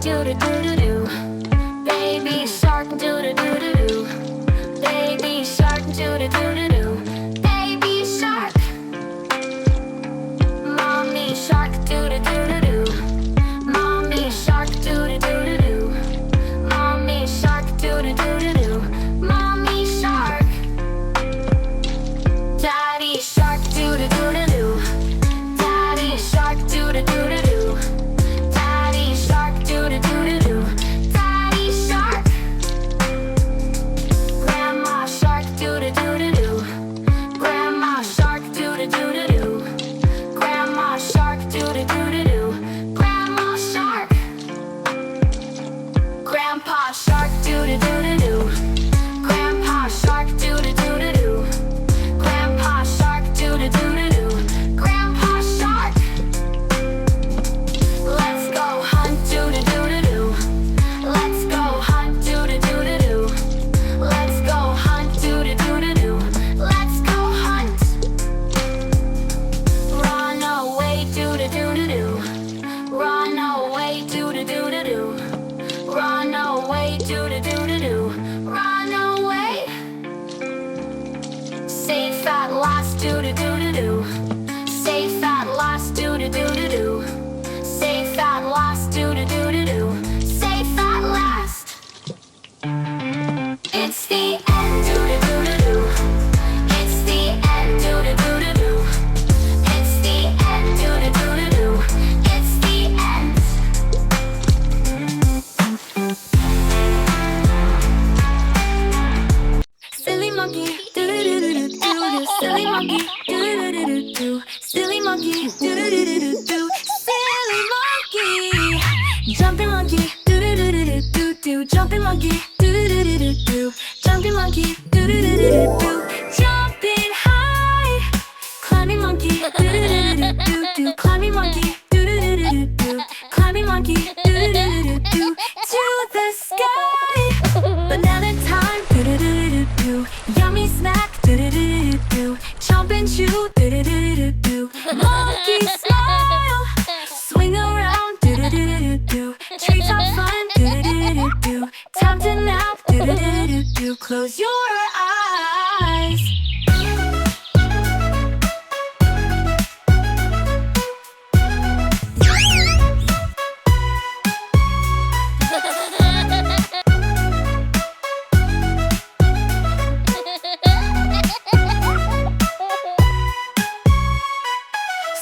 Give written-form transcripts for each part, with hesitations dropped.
do do do do do. Baby shark do do do do do. Baby shark do do do do do. Baby shark. Mommy shark do do do do do. Mommy shark do do do do do. Mommy shark do do do do do. Mommy shark. Daddy shark do do do do do. Daddy shark do do do do do. Daddy shark do do do do do. Daddy shark. Grandma shark do do do do do. Grandma shark do do do do do. Grandma shark do do do do do. Grandma shark. Grandpa shark do do do do do. Grandpa shark do do do do do. Grandpa shark do do do do do. Grandpa shark. Let's go hunt do do do do do. Let's go hunt do do do do do. Let's go hunt do do do do do. Let's go hunt. Run away do do do do do. Run away do do do do do. Run away do do do do do. Run away. Safe at last do do do do do. Safe at last do do do do do. Safe at last do do do do do. Safe at last. It's the end do do do do do. It's the end do do do do do. It's the end do do do do do. It's the end. Silly monkey, do do do do do do. Silly monkey, do do do do do. Silly monkey, do do do do do do. Silly monkey, jumping monkey, do do do do do do do. Jumping monkey, do do do do do do. Jumping monkey, do do do do do do. Jumping high, climbing monkey, do do do do do do. Climbing monkey, do do do do do do. Climbing monkey, do do do do do. To the sky, banana time, do do do do do. Yummy snack, do do do do do. Chomp and chew, do do do do do. Monkey smile, swing around, do do do do do. Treetop fun, do do do do do. Time to nap, do do do do do. Close your eyes.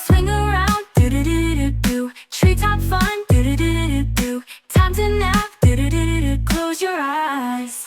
Swing around, do do do do do. Treetop fun, do do do do do. Time to nap, do do do do do. Close your eyes.